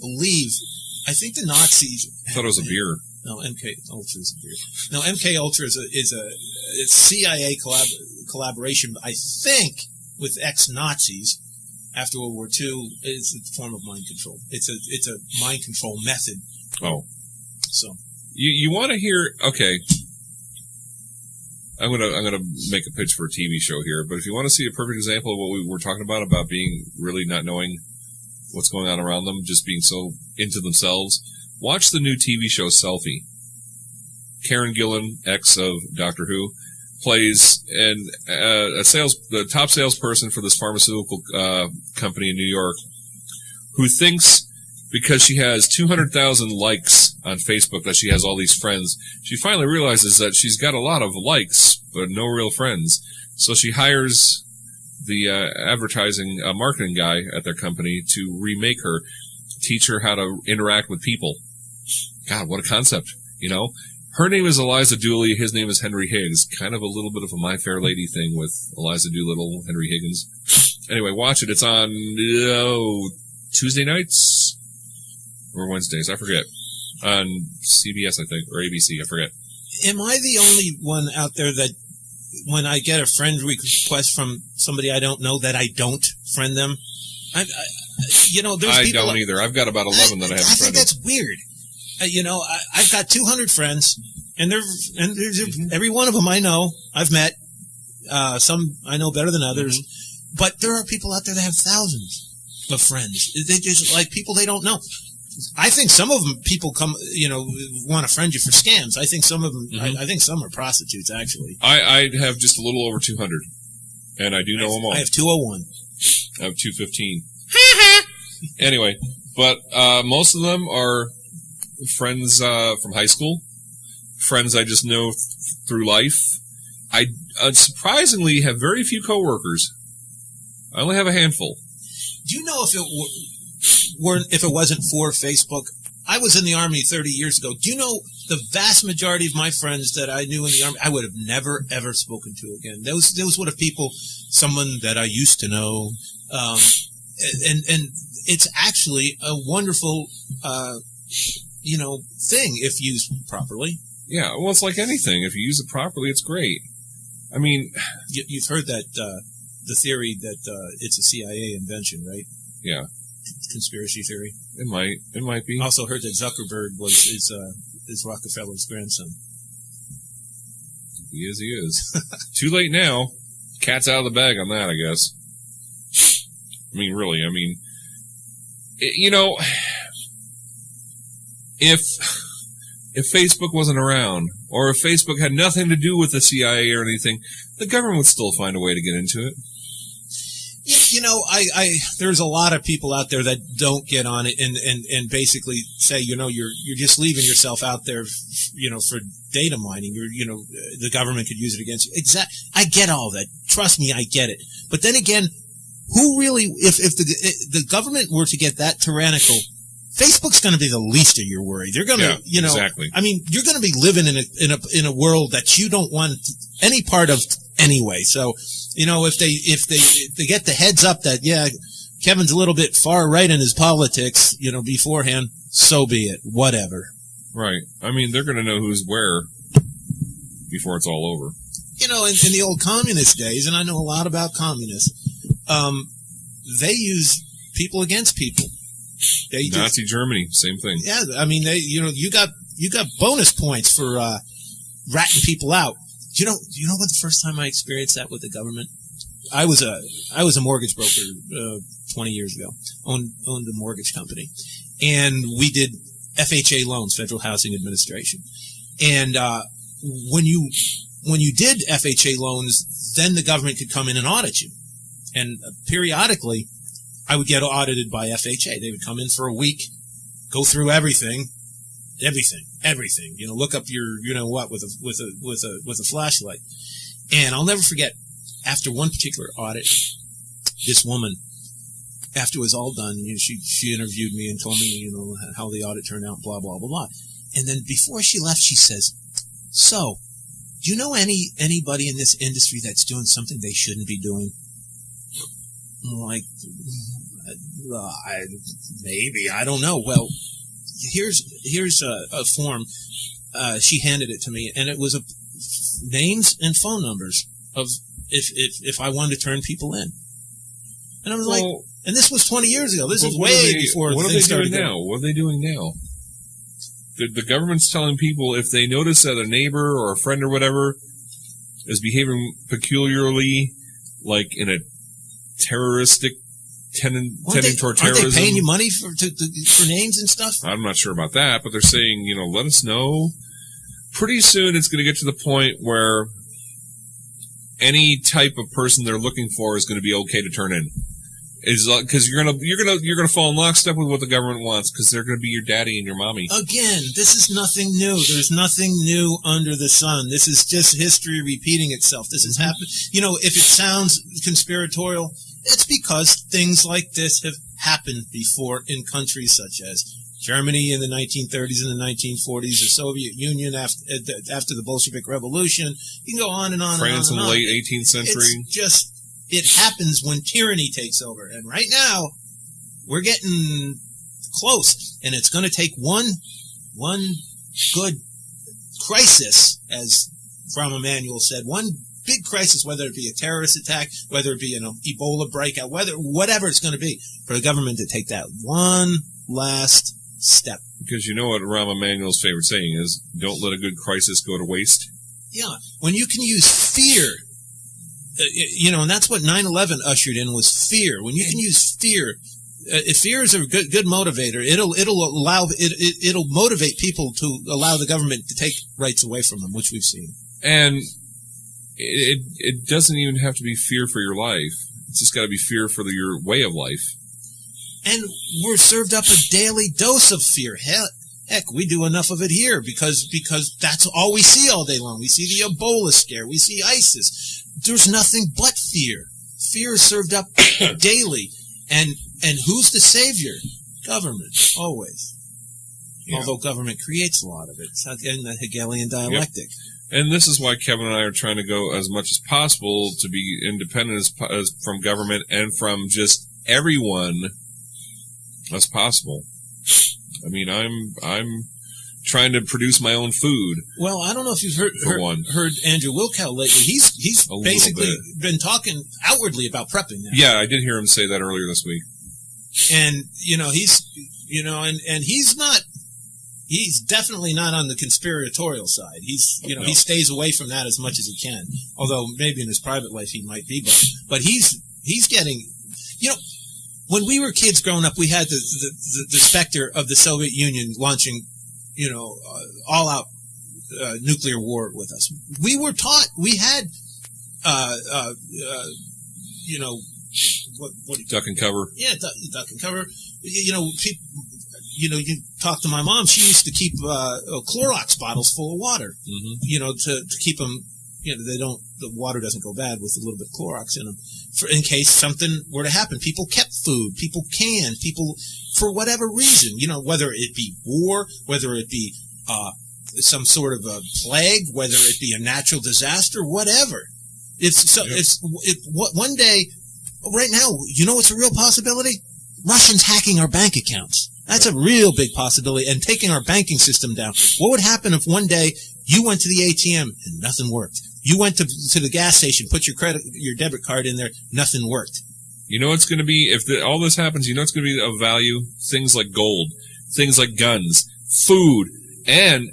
think the Nazis. I thought it was a beer. No, MK Ultra is a beer. No, MK Ultra is a CIA collaboration, I think, with ex-Nazis after World War II. It's a form of mind control. It's a mind control method. Oh. So. You want to hear, okay. I'm gonna make a pitch for a TV show here, but if you want to see a perfect example of what we were talking about being really not knowing what's going on around them, just being so into themselves, watch the new TV show Selfie. Karen Gillan, ex of Doctor Who, plays the top salesperson for this pharmaceutical company in New York, who thinks because she has 200,000 likes on Facebook that she has all these friends. She finally realizes that she's got a lot of likes, but no real friends. So she hires the advertising marketing guy at their company to remake her, teach her how to interact with people. God, what a concept, Her name is Eliza Dooley. His name is Henry Higgs. Kind of a little bit of a My Fair Lady thing with Eliza Doolittle, Henry Higgins. Anyway, watch it. It's on Tuesday nights or Wednesdays. I forget. On CBS, I think, or ABC. I forget. Am I the only one out there that when I get a friend request from somebody I don't know that I don't friend them? There's I don't either. I've got about 11 that I haven't friended. I think that's weird. I've got 200 friends, and every one of them I know, I've met. Some I know better than others, but there are people out there that have thousands of friends. They just like people they don't know. I think some of them people come, want to friend you for scams. I think some of them, I think some are prostitutes actually. I have just a little over 200, and I do know them all. I have 201. I have 215. Anyway, but most of them are friends from high school, friends I just know through life. I surprisingly have very few coworkers. I only have a handful. Do you know if it wasn't for Facebook? I was in the Army 30 years ago. Do you know the vast majority of my friends that I knew in the Army, I would have never, ever spoken to again. Those would have people, someone that I used to know. And it's actually a wonderful, thing if used properly. Yeah, well, it's like anything. If you use it properly, it's great. I mean, you've heard that the theory that it's a CIA invention, right? Yeah. Conspiracy theory. It might be. Also heard that Zuckerberg is Rockefeller's grandson. He is. Too late now. Cat's out of the bag on that, I guess. I mean, really. I mean, you know, if Facebook wasn't around, or if Facebook had nothing to do with the CIA or anything, the government would still find a way to get into it. You know, there's a lot of people out there that don't get on it and basically say, you know, you're just leaving yourself out there, you know, for data mining. The government could use it against you. I get all that. Trust me, I get it. But then again, who really, if the government were to get that tyrannical, Facebook's going to be the least of your worry. They're going to, exactly. I mean, you're going to be living in a world that you don't want any part of anyway. So, you know, if they get the heads up that, yeah, Kevin's a little bit far right in his politics, you know, beforehand, so be it. Whatever. Right. I mean, they're going to know who's where before it's all over. You know, in the old communist days, and I know a lot about communists, they use people against people. Nazi Germany, same thing. Yeah, I mean, you got bonus points for ratting people out. Do you know what the first time I experienced that with the government? I was a mortgage broker 20 years ago. Owned a mortgage company, and we did FHA loans, Federal Housing Administration. And when you did FHA loans, then the government could come in and audit you. And periodically, I would get audited by FHA. They would come in for a week, go through everything. You know, look up your, you know what, with a flashlight. And I'll never forget, after one particular audit, this woman, after it was all done, you know, she interviewed me and told me, you know, how the audit turned out, blah, blah, blah, blah. And then before she left, she says, "So, do you know anybody in this industry that's doing something they shouldn't be doing?" I'm like, maybe, I don't know. Well, here's a form. She handed it to me, and it was names and phone numbers of if I wanted to turn people in. And I was like, and this was 20 years ago. This is way before things started. What are they doing now? The government's telling people if they notice that a neighbor or a friend or whatever is behaving peculiarly, like in a terroristic tending toward terrorism. Aren't they paying you money for names and stuff? I'm not sure about that, but they're saying, you know, let us know. Pretty soon it's going to get to the point where any type of person they're looking for is going to be okay to turn in. Because you're gonna fall in lockstep with what the government wants, because they're gonna be your daddy and your mommy. Again, this is nothing new. There's nothing new under the sun. This is just history repeating itself. This has happened. You know, if it sounds conspiratorial, it's because things like this have happened before in countries such as Germany in the 1930s and the 1940s, the Soviet Union after the Bolshevik Revolution. You can go on and on. France and on and in the late 18th century. It happens when tyranny takes over. And right now, we're getting close. And it's going to take one good crisis, as Rahm Emanuel said, one big crisis, whether it be a terrorist attack, whether it be an Ebola breakout, whatever it's going to be, for the government to take that one last step. Because you know what Rahm Emanuel's favorite saying is, don't let a good crisis go to waste. Yeah. When you can use fear, you know, and that's what 9/11 ushered in, was fear. When you can use fear, if fear is a good motivator, it'll motivate people to allow the government to take rights away from them, which we've seen. And it doesn't even have to be fear for your life. It's just got to be fear for your way of life. And we're served up a daily dose of fear. Heck, we do enough of it here because that's all we see all day long. We see the Ebola scare. We see ISIS. There's nothing but fear. Fear is served up daily. And who's the savior? Government, always. Yeah. Although government creates a lot of it. It's in the Hegelian dialectic. Yep. And this is why Kevin and I are trying to go as much as possible to be independent as from government and from just everyone as possible. I mean, I'm trying to produce my own food. Well, I don't know if you've heard Andrew Wilkow lately. He's basically been talking outwardly about prepping now. Yeah, I did hear him say that earlier this week. And he's definitely not on the conspiratorial side. He stays away from that as much as he can. Although maybe in his private life he might be, but he's getting, when we were kids growing up, we had the specter of the Soviet Union launching, all out nuclear war with us. We were taught, we had, what duck and cover. Yeah, duck and cover. People, you talk to my mom. She used to keep Clorox bottles full of water. Mm-hmm. To keep them. The water doesn't go bad with a little bit of Clorox in them, in case something were to happen. People kept food. People canned. People, for whatever reason, whether it be war, whether it be some sort of a plague, whether it be a natural disaster, whatever. One day, right now, what's a real possibility? Russians hacking our bank accounts. That's a real big possibility, and taking our banking system down. What would happen if one day you went to the ATM and nothing worked? You went to the gas station, put your debit card in there, nothing worked. It's going to be, if all this happens, it's going to be of value? Things like gold, things like guns, food, and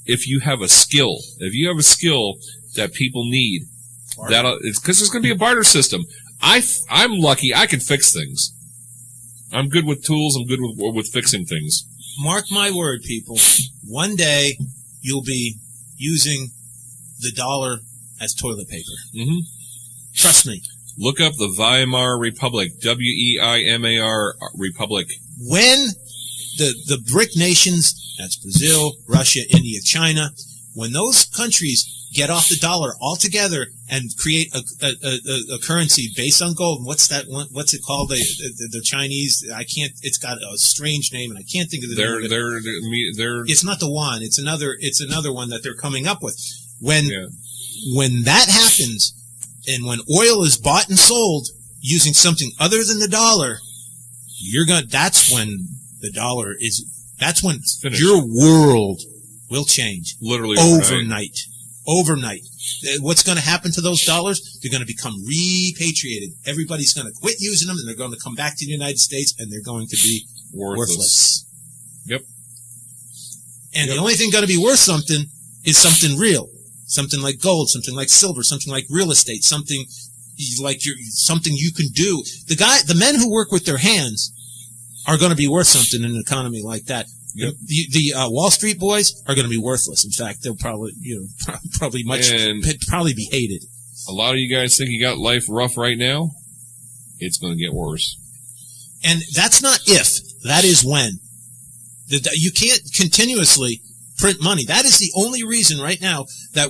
if you have a skill that people need, because there's going to be a barter system. I'm lucky I can fix things. I'm good with tools. I'm good with fixing things. Mark my word, people. One day you'll be using the dollar as toilet paper. Mm-hmm. Trust me. Look up the Weimar Republic, Weimar Republic. When the BRIC nations, that's Brazil, Russia, India, China, when those countries get off the dollar altogether and create a currency based on gold. What's that one? What's it called? The Chinese. It's got a strange name, and I can't think of the name. It's not the yuan. It's another one that they're coming up with. When that happens, and when oil is bought and sold using something other than the dollar, that's when the dollar is. That's when your world will change. Literally overnight. What's going to happen to those dollars? They're going to become repatriated. Everybody's going to quit using them, and they're going to come back to the United States, and they're going to be worthless. Yep. And the only thing going to be worth something is something real. Something like gold, something like silver, something like real estate, something you can do. The men who work with their hands are going to be worth something in an economy like that. Yep. The Wall Street boys are going to be worthless. In fact, they'll probably be hated. A lot of you guys think you got life rough right now. It's going to get worse. And that's not if. That is when. You can't continuously print money. That is the only reason right now that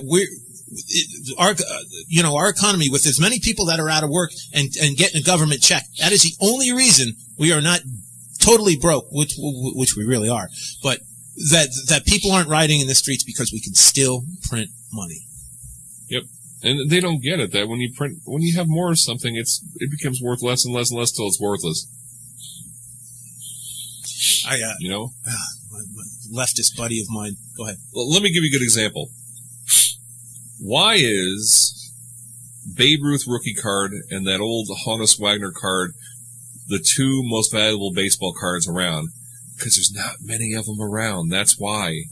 our economy, with as many people that are out of work and getting a government check, that is the only reason we are not totally broke, which we really are, but that people aren't rioting in the streets because we can still print money. Yep, and they don't get it that when you have more of something, it becomes worth less and less and less till it's worthless. Leftist buddy of mine. Go ahead. Well, let me give you a good example. Why is Babe Ruth rookie card and that old Honus Wagner card the two most valuable baseball cards around? Because there's not many of them around. That's why.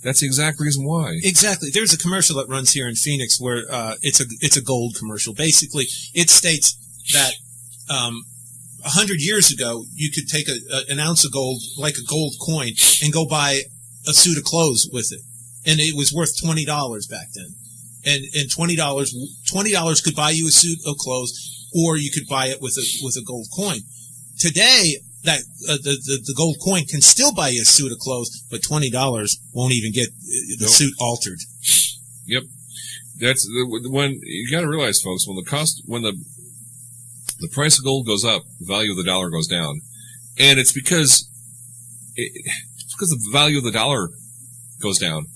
That's the exact reason why. Exactly. There's a commercial that runs here in Phoenix where it's a gold commercial. Basically, it states that 100 years ago you could take an ounce of gold, like a gold coin, and go buy a suit of clothes with it, and it was worth $20 back then. And $20 could buy you a suit of clothes, or you could buy it with a gold coin. Today, that the gold coin can still buy you a suit of clothes, but $20 won't even get the suit altered. Yep, that's when you got to realize, folks, when the price of gold goes up, the value of the dollar goes down, and it's because the value of the dollar goes down.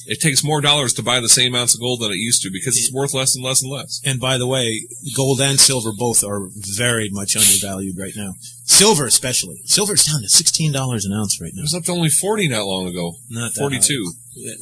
It takes more dollars to buy the same ounce of gold than it used to because it's worth less and less and less. And by the way, gold and silver both are very much undervalued right now. Silver especially. Silver's down to $16 an ounce right now. It was up to only $40 not long ago. Not that 42. high.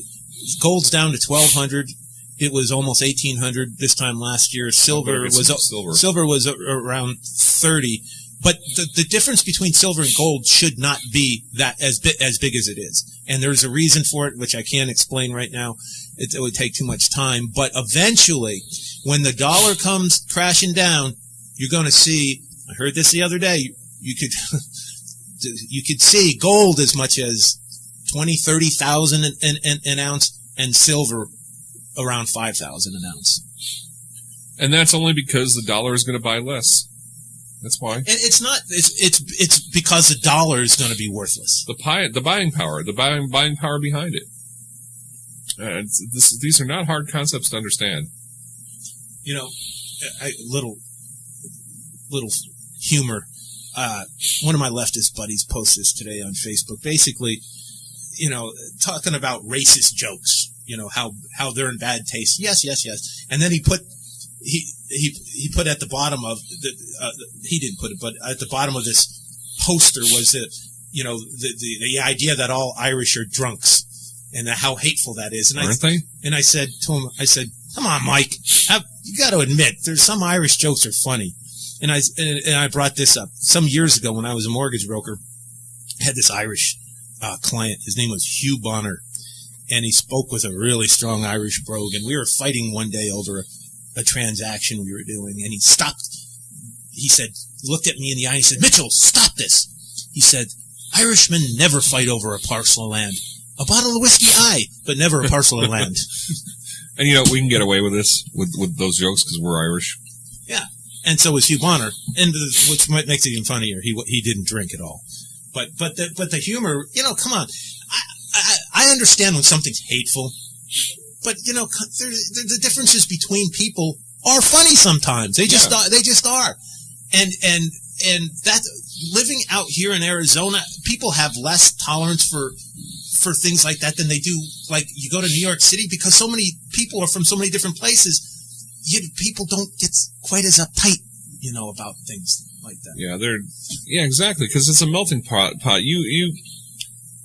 Gold's down to $1,200. It was almost $1,800 this time last year. Silver was around 30. But the difference between silver and gold should not be that as big as it is. And there's a reason for it, which I can't explain right now. It would take too much time. But eventually, when the dollar comes crashing down, you're going to see I heard this the other day. You could see gold as much as 20,000-30,000 an ounce, and silver around 5,000 an ounce. And that's only because the dollar is going to buy less. That's why. And it's not. It's because the dollar is going to be worthless. The buying power behind it. These are not hard concepts to understand. Little humor. One of my leftist buddies posted this today on Facebook. Basically, talking about racist jokes. How they're in bad taste. Yes. And then he put at the bottom of he didn't put it, but at the bottom of this poster was the idea that all Irish are drunks and how hateful that is. And aren't they? And I said to him, come on, Mike, you got to admit there's some Irish jokes are funny. And I brought this up some years ago when I was a mortgage broker. I had this Irish client. His name was Hugh Bonner, and he spoke with a really strong Irish brogue. And we were fighting one day over a transaction we were doing, and he stopped. He looked at me in the eye, and he said, Mitchell, stop this. He said, Irishmen never fight over a parcel of land. A bottle of whiskey, aye, but never a parcel of land. And we can get away with this, with those jokes, because we're Irish. Yeah. And so was Hugh Bonner, and which makes it even funnier. He didn't drink at all. But the humor, come on. I understand when something's hateful, but the differences between people are funny sometimes. They just are. And that living out here in Arizona, people have less tolerance for things like that than they do. Like you go to New York City, because so many people are from so many different places. People don't get quite as uptight, about things like that. Yeah, exactly, because it's a melting pot. You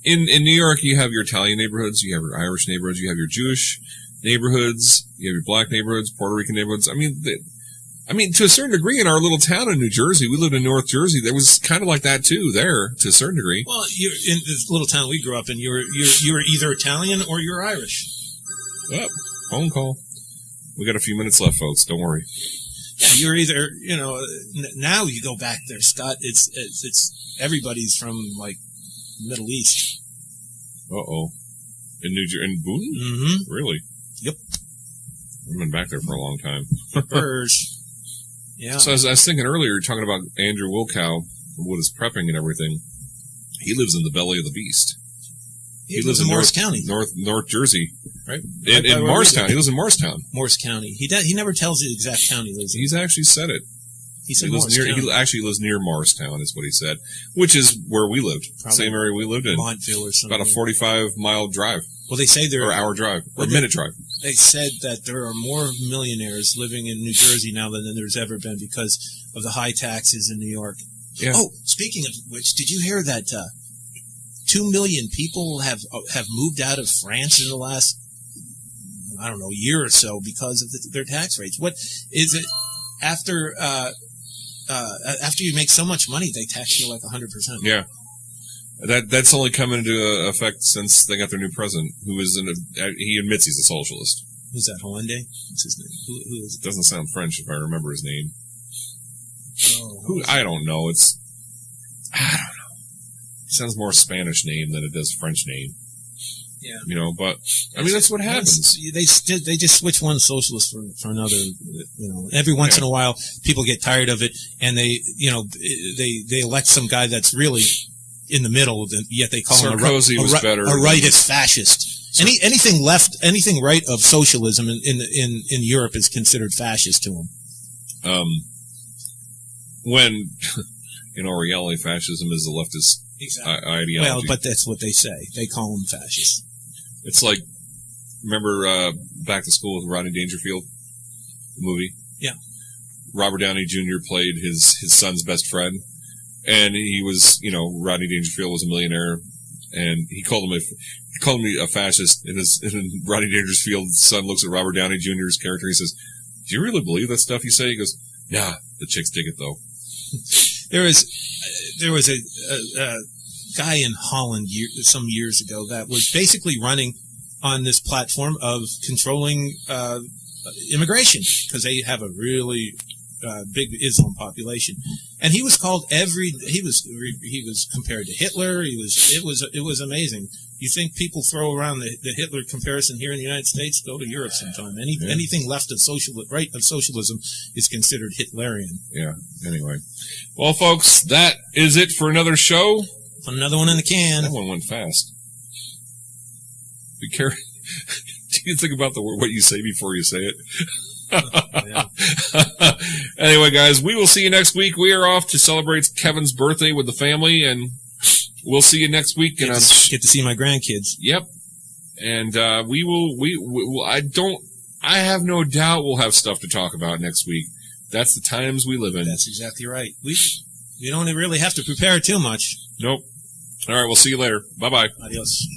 in New York, you have your Italian neighborhoods, you have your Irish neighborhoods, you have your Jewish neighborhoods, you have your black neighborhoods, Puerto Rican neighborhoods. I mean, to a certain degree, in our little town in New Jersey, we lived in North Jersey. There was kind of like that too, there to a certain degree. Well, you're in this little town we grew up in. You were either Italian or you're Irish. Oh, phone call. We got a few minutes left, folks. Don't worry. Yeah, you're either, now you go back there, Scott. It's everybody's from like Middle East. Uh-oh. In in Boone? Mm-hmm. Really? Yep. I've been back there for a long time. Yeah. So I was thinking earlier, you're talking about Andrew Wilkow, with his prepping and everything. He lives in the belly of the beast. He lives in Morris County. North Jersey. Right? In Morristown. He lives in Morristown. Morris County. He never tells the exact county he lives in. He's actually said it. He actually lives near Morristown, is what he said, which is where we lived. Probably same area we lived in. Montville or something. About a 45-mile drive. Well, they say there or hour drive or minute drive. They said that there are more millionaires living in New Jersey now than there's ever been because of the high taxes in New York. Yeah. Oh, speaking of which, did you hear that 2 million people have moved out of France in the last, year or so because of their tax rates? What is it after you make so much money, they tax you like 100%? Yeah. That's only come into effect since they got their new president, who is he admits he's a socialist. Who's that, Hollande? What's his name? Who is it? Doesn't sound French if I remember his name. Oh, I don't know. I don't know. It sounds more Spanish name than it does French name. Yeah. But that's what happens. They just switch one socialist for another. Every once in a while, people get tired of it, and they elect some guy that's really in the middle. Yet they call Sarkozy him was better. A rightist fascist. Anything right of socialism in Europe is considered fascist to them. When in reality, fascism is a leftist ideology. Well, but that's what they say. They call them fascists. It's like, remember Back to School with Rodney Dangerfield, the movie? Yeah. Robert Downey Jr. played his son's best friend, and he was, Rodney Dangerfield was a millionaire, and he called him a fascist. And Rodney Dangerfield's son looks at Robert Downey Jr.'s character. He says, "Do you really believe that stuff you say?" He goes, "Nah, the chicks dig it though." There was a guy in Holland some years ago that was basically running on this platform of controlling immigration because they have a really big Islam population, And he was called he was compared to Hitler. It was amazing. You think people throw around the Hitler comparison here in the United States? Go to Europe sometime. Anything left of socialism is considered Hitlerian. Yeah. Anyway, well, folks, that is it for another show. Another one in the can. That one went fast. Be careful. Do you think about what you say before you say it? Anyway, guys, we will see you next week. We are off to celebrate Kevin's birthday with the family, and we'll see you next week. Get to see my grandkids. Yep. And we will. I have no doubt we'll have stuff to talk about next week. That's the times we live in. That's exactly right. We don't really have to prepare too much. Nope. All right, we'll see you later. Bye-bye. Adios.